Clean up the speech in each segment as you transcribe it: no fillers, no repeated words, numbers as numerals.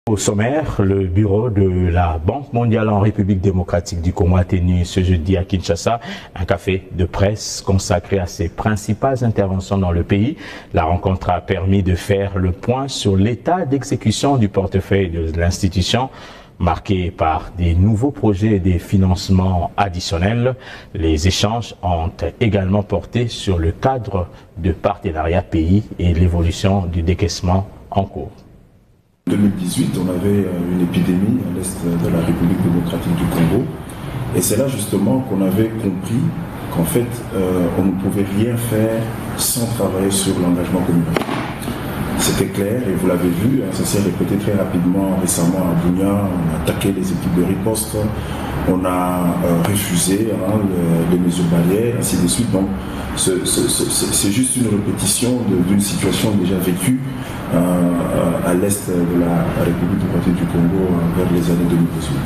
Au sommaire, le bureau de la Banque mondiale en République démocratique du Congo a tenu ce jeudi à Kinshasa un café de presse consacré à ses principales interventions dans le pays. La rencontre a permis de faire le point sur l'état d'exécution du portefeuille de l'institution, marqué par des nouveaux projets et des financements additionnels. Les échanges ont également porté sur le cadre de partenariat pays et l'évolution du décaissement en cours. En 2018, on avait une épidémie à l'est de la République démocratique du Congo. Et c'est là justement qu'on avait compris qu'en fait, on ne pouvait rien faire sans travailler sur l'engagement communautaire. C'était clair et vous l'avez vu, ça s'est répété très rapidement récemment à Bunia. On a attaqué les équipes de riposte, on a refusé les mesures barrières, ainsi de suite. Donc c'est juste une répétition d'une situation déjà vécue à l'est de la République démocratique du Congo vers les années 2018.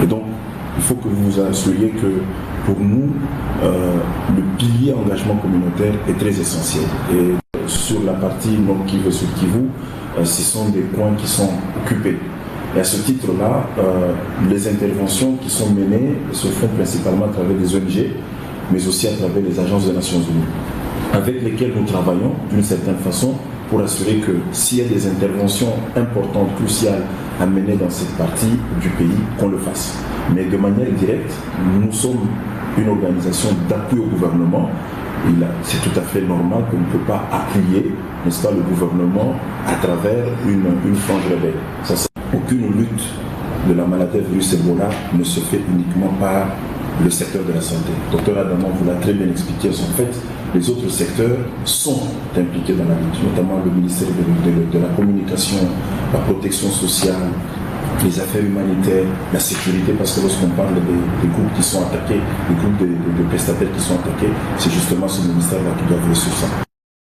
Et donc, il faut que vous vous assuriez que pour nous, le pilier engagement communautaire est très essentiel. Et sur la partie Nord Kivu et Sud Kivu, ce sont des points qui sont occupés. Et à ce titre-là, les interventions qui sont menées se font principalement à travers des ONG, mais aussi à travers les agences des Nations Unies, avec lesquelles nous travaillons d'une certaine façon pour assurer que s'il y a des interventions importantes, cruciales à mener dans cette partie du pays, qu'on le fasse. Mais de manière directe, nous sommes une organisation d'appui au gouvernement. C'est tout à fait normal qu'on ne peut pas appuyer, n'est-ce pas, le gouvernement à travers une frange rebelle. Aucune lutte de la maladie virus Ebola ne se fait uniquement par le secteur de la santé. Docteur Adamant vous l'a très bien expliqué. En fait, les autres secteurs sont impliqués dans la lutte, notamment le ministère de la Communication, la protection sociale, les affaires humanitaires, la sécurité, parce que lorsqu'on parle des groupes qui sont attaqués, des groupes de prestataires qui sont attaqués, c'est justement ce ministère-là qui doit veiller sur ça.